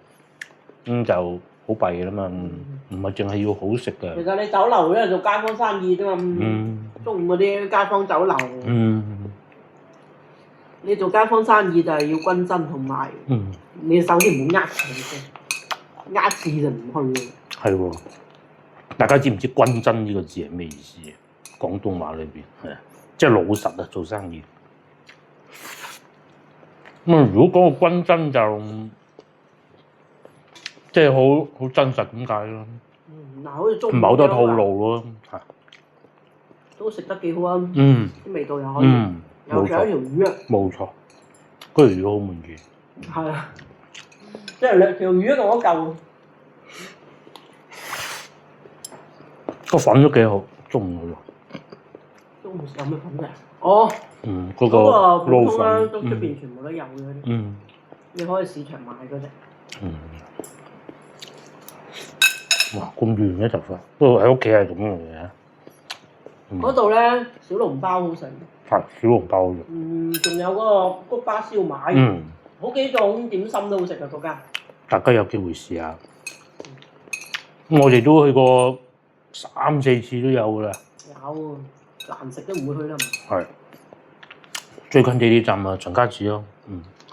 咁就好弊嘅啦嘛，唔係淨係要好食嘅。其實你酒樓咧做街坊生意啫嘛，中午嗰啲街坊酒樓，你做街坊生意就係要均真同埋，你首先唔好呃錢先，呃字就唔去。係喎，大家知唔知均真呢個字係咩意思啊？廣東話裏邊係啊，即係老實啊，做生意。咁如果講個均真就即係好真實咁解咯。嗱，好似中午唔係好多套路咯，嚇。都食得幾好啊！啲味道又可以，有一條魚啊！冇錯，嗰條魚好滿意。係啊，即係2條魚同一嚿。個粉都幾好，中午嗰個。中午有咩粉嘅？哦。嗰個撈粉。都出邊全部都有嘅嗰啲。你可以市場買嗰隻。哇！咁軟嘅頭髮，不過喺屋企係咁樣嘅。嗰度咧小籠包好食。係小籠包嘅。仲有嗰個菊花燒賣。好幾種點心都好食啊！嗰間。大家有機會試下。我哋都去過3、4次都有㗎啦。有，難食都唔會去啦。係。最近地鐵站啊，秦家祠咯。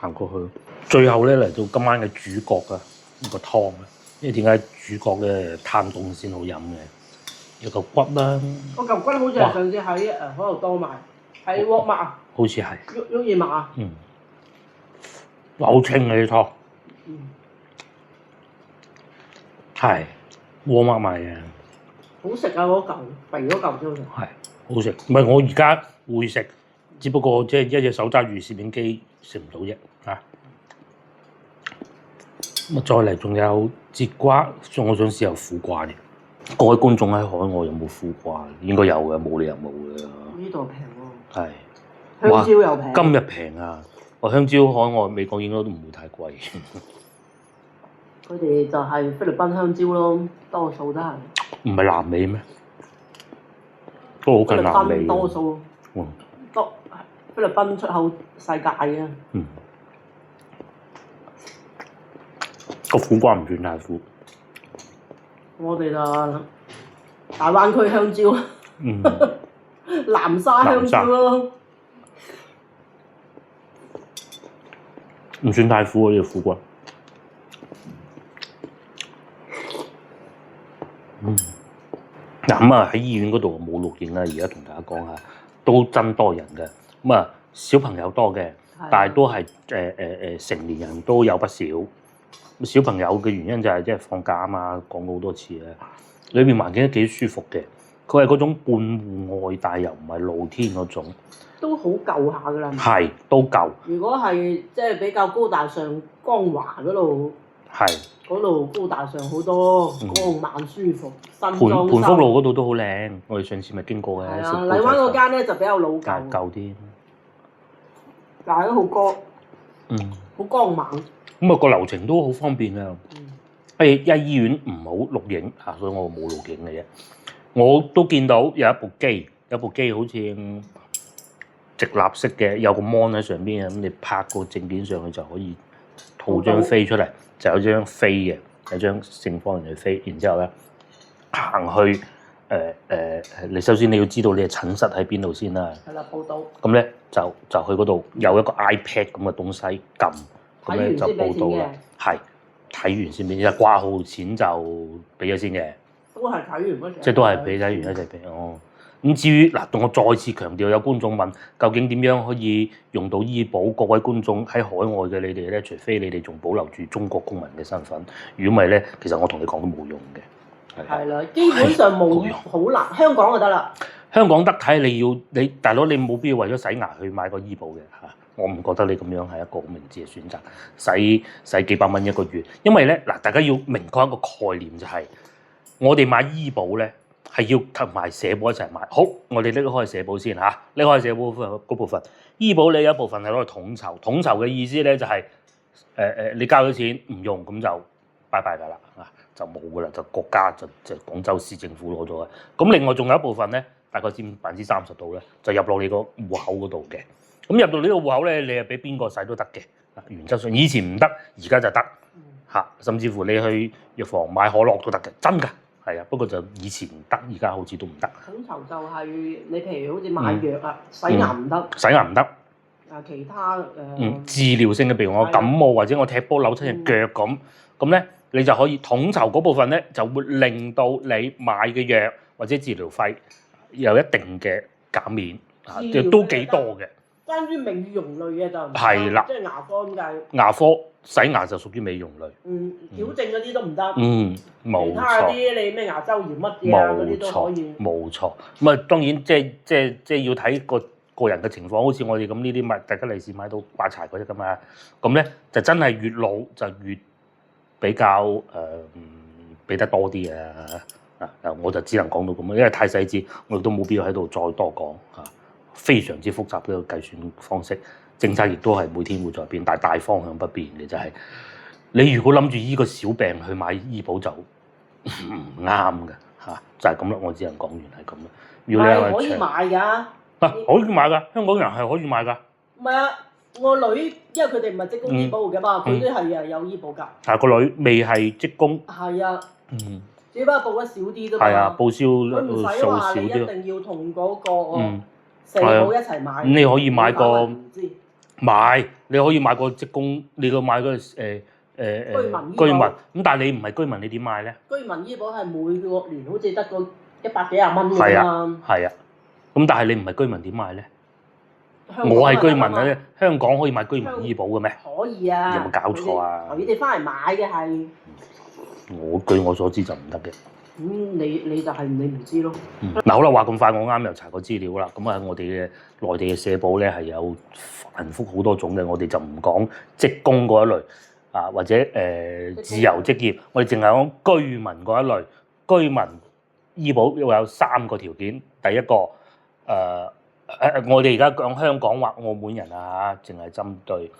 行過去。最後咧嚟到今晚嘅主角啊，呢個湯啊。因為點解主角咧攤凍先好飲嘅？有嚿骨啦。個嚿骨好似係上次喺海牛多賣，喺沃麥啊。好似係。沃爾瑪啊。好清嘅啲湯。係。沃麥賣嘅。好食啊！嗰嚿肥嗰嚿先好食。係，好食。唔係我而家會食，只不過即係一隻手揸住攝影機食唔到啫嚇。咁再嚟仲有節瓜，我想試下苦瓜嘅。各位觀眾喺海外有冇苦瓜？應該有嘅，冇理由冇嘅。呢度平喎。係。香蕉又平。今日平啊！香蕉海外美國應該都唔會太貴。佢哋就係菲律賓香蕉咯，多數都係。唔係南美咩？都好近南美。菲律賓多數。多菲律賓出口世界嘅。個苦瓜唔算太苦。我哋就大灣區香蕉。南沙香蕉咯。唔算太苦啊！呢個苦瓜。嗱咁啊喺醫院嗰度冇錄影啦，而家同大家講下，都真多人嘅。咁啊小朋友多嘅，但係都係成年人都有不少。小朋友嘅原因就係即係放假啊嘛，講過好多次咧。裏邊環境都幾舒服嘅，佢係嗰種半戶外，但係又唔係露天嗰種。都好舊下㗎啦。係，都舊。如果係即係比較高大上，光華嗰度。係。嗰度高大上好多，光猛舒服，新裝修。盤福路嗰度都好靚，我哋上次咪經過嘅。係啊，荔灣嗰間咧就比較老舊。舊啲。但係都好光。好光猛。咁啊個流程都好方便啊。喺醫院唔好錄影嚇，所以我冇錄影嘅啫。我都見到有一部機好似直立式嘅，有個 mon 喺上邊啊，咁你拍個證件上去就可以套張飛出嚟。就有張飛嘅，有張正方形嘅飛，然之後咧行去你首先你要知道你嘅診室喺邊度先啦。係啦，報到。咁咧就去嗰度有一個 iPad 咁嘅東西撳，咁咧就報到啦。係睇完先俾，掛號錢就俾咗先嘅。都係睇完嗰時。即係都係俾睇完一齊俾哦。咁至於嗱，我再次強調，有觀眾問究竟點樣可以用到醫保？各位觀眾喺海外嘅你哋咧，除非你哋仲保留住中國公民嘅身份，如果唔係咧，其實我同你講都冇用嘅。係啦，基本上冇好難，香港就得啦。香港得睇你大佬，你冇必要為咗洗牙去買個醫保嘅嚇。我唔覺得你咁樣係一個好明智嘅選擇，使幾百蚊一個月。因為咧嗱，大家要明確一個概念就係，我哋買醫保咧係要同埋社保一齊買。好，我哋拎開社保先嚇，拎開社保嗰部分，醫保你有一部分係攞嚟統籌。統籌嘅意思咧就係你交咗錢唔用咁就拜拜㗎啦啊！就冇噶啦，就國家就廣州市政府攞咗嘅。咁另外仲有一部分咧，大概佔30%度咧，就入落你個戶口嗰度嘅。咁入到呢個戶口咧，你係俾邊個使都得嘅。原則上以前唔得，而家就得嚇。甚至乎你去藥房買可樂都得嘅，真㗎。係啊，不過就以前唔得，而家好似都唔得。統籌就係你譬如好似買藥啊，洗牙唔得，洗牙唔得。啊，其他治療性嘅，譬如我感冒或者我踢波扭親隻腳咁咧。你就可以統籌嗰部分咧，就會令到你買嘅藥或者治療費有一定嘅減免，都幾多嘅。關於美容類嘅就係啦，即係牙科咁計。牙科洗牙就屬於美容類。矯正嗰啲都唔得。冇錯。其他嗰啲你咩牙周炎乜嘢啊嗰啲都可以。冇錯。咁啊，當然即係要睇個人嘅情況，好似我哋咁呢啲買大吉利是買到掛柴嗰啲咁啊，咁咧就真係越老就越比較俾得多啲嘅我就只能講到咁，因為太細節，我亦都冇必要喺度再多講嚇。非常之複雜嘅計算方式，政策亦都係每天會在變，但係大方向不變嘅就係、是，你如果諗住依個小病去買醫保就唔啱嘅嚇，就係咁啦。我只能講完係咁啦。如果你係可以買㗎，可以買㗎，香港人係可以買㗎。唔係啊。我女，因為佢哋唔係職工醫保嘅嘛，佢都係有醫保㗎。係個女未係職工。係啊。只不過報得少啲啫嘛。係啊，報銷數少啲。佢唔使話你一定要同嗰個社保一齊買。咁你可以買個買，你可以買個職工，你個買個居民。咁但係你唔係居民，你點買咧？居民醫保係每個年好似得個100幾廿蚊㗎嘛。係啊。咁但係你唔係居民點買咧？我係居民咧，香港可以買居民醫保嘅咩？可以啊！有冇搞錯啊？佢哋翻嚟買嘅係。據我所知就唔得嘅。你就係你唔知咯。嗱好啦，話咁快，我啱又查過資料啦。咁啊，我哋嘅內地嘅社保咧係有繁複好多種嘅，我哋就唔講職工嗰一類啊，或者自由職業，我哋淨係講居民嗰一類。居民醫保要有3個條件，第一個我哋而家講香港或澳門人啊嚇，淨係針對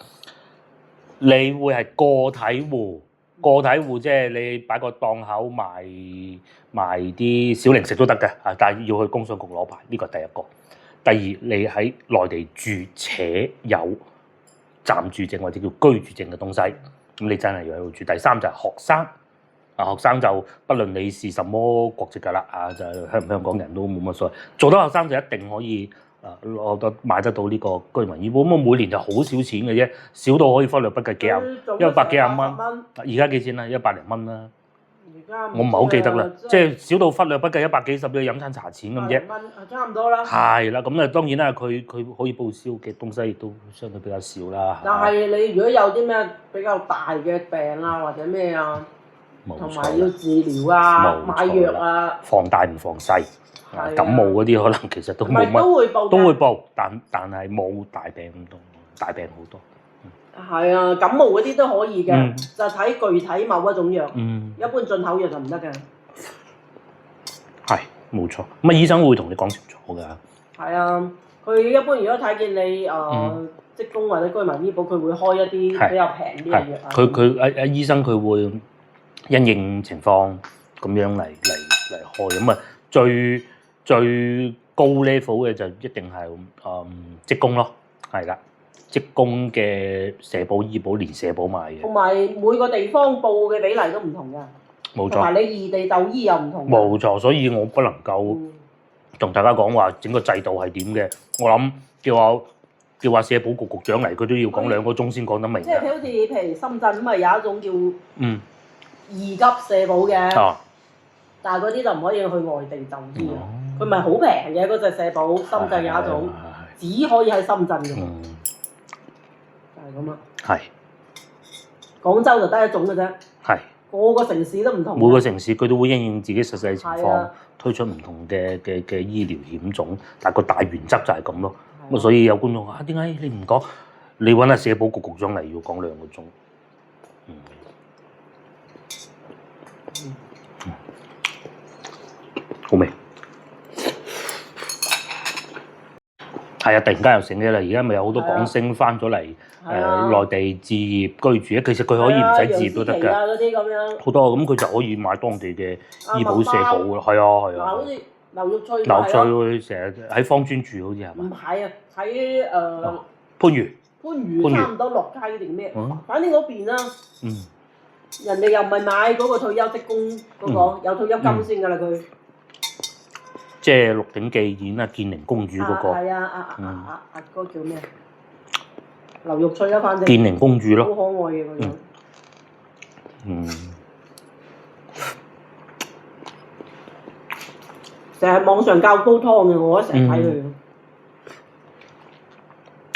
你會係個體戶，即係你擺個檔口賣啲小零食都得嘅嚇，但係要去工商局攞牌，呢個係第一個。第二，你喺內地住且有暫住證或者叫居住證嘅東西，咁你真係要喺度住。第三就係學生，學生就不論你是什麼國籍㗎啦，就係香港人都冇乜所謂。做到學生就一定可以。攞得買得到呢個居民醫保，咁每年就好少錢嘅啫，少到可以忽略不計幾廿百幾廿蚊。而家幾錢啦？100零蚊啦。我唔係好記得啦，即係少到忽略不計100幾十，你飲餐茶錢咁啫。差唔多啦。係啦，咁啊當然啦，佢可以報銷嘅東西亦都相對比較少啦。但係你如果有啲咩比較大嘅病啊，或者咩啊，同埋要治療啊、買藥啊，防大唔防細。感冒嗰啲可能其實都冇乜，都會報，但係冇大病咁多，大病好多。係啊，感冒嗰啲都可以嘅，就睇具體某一種藥。一般進口藥就唔得嘅。係，冇錯。咁啊，醫生會同你講清楚㗎。係啊，佢一般如果睇見你職工或者居民醫保，佢會開一啲比較平啲嘅藥啊。佢醫生佢會因應情況咁樣嚟開咁啊，最高 level 嘅就一定係職工咯，係啦，職工嘅社保醫保連社保買嘅，同埋每個地方報嘅比例都唔同㗎。冇同埋錯，你異地就醫又唔同。冇錯，所以我不能夠嗯同大家講話整個制度係點嘅。我諗叫話社保局局長嚟，佢都要講2個鐘先講得明嘅。即係好似譬如深圳咁啊，有一種叫嗯二級社保嘅，啊，但係嗰啲就唔可以去外地就醫啊。哦佢咪好平嘅嗰隻社保，深圳有一種，只可以喺深圳嘅，嗯就係咁啦。係廣州就得一種嘅啫，係。個個城市都唔同。每個城市佢都會因應自己實際情況係啊推出唔同嘅醫療險種，但係個大原則就係咁咯。咁係啊所以有觀眾話：點解你唔講？你揾下社保局局長嚟要講2個鐘。好味。係啊！突然間又醒起啦！而家咪有好多港星翻咗嚟內地置業居住，其實佢可以唔使置業都得㗎。嗰啲咁樣。好多咁佢就可以買當地嘅醫保社保啦。係啊係嗱，好啊。似劉玉翠劉翠佢成日喺芳村住，好似係唔嘛？係啊，喺番禺。番禺差唔多落街定咩？嗯反正嗰邊啦，嗯。人哋又唔係買嗰個退休職工嗰個，有退休金先㗎啦佢。即係《鹿鼎記》演啊建寧公主嗰個。係嗰個叫咩？劉玉翠啦，反正。建寧公主咯。好可愛嘅個樣。嗯。成日網上教煲湯嘅，我成日睇佢。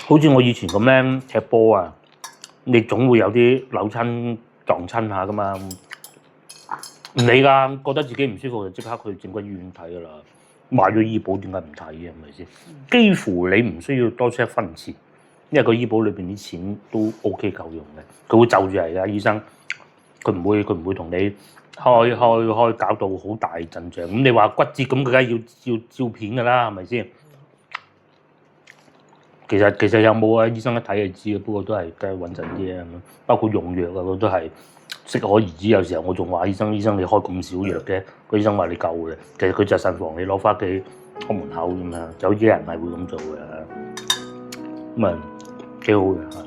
好似我以前咁咧踢波啊，你總會有啲扭親撞親下噶嘛，唔理㗎，覺得自己唔舒服就即刻去正規醫院睇㗎啦。買咗醫保點解唔睇嘅係咪先？幾乎你唔需要多出1分錢，因為個醫保裏邊啲錢都 OK 夠用嘅，佢會就住嚟㗎醫生，佢唔會同你開搞到好大陣仗。咁你話骨折咁，佢梗係要照片㗎啦，係咪先？其實有冇啊？醫生一睇就知嘅，不過都係梗係穩陣啲啊。包括用藥啊，佢都係適可而止。有時候我仲話醫生你開咁少藥嘅，個醫生話你夠嘅。其實佢就慎防你攞翻屋企開門口咁樣。有啲人係會咁做嘅，咁啊幾好嘅嚇。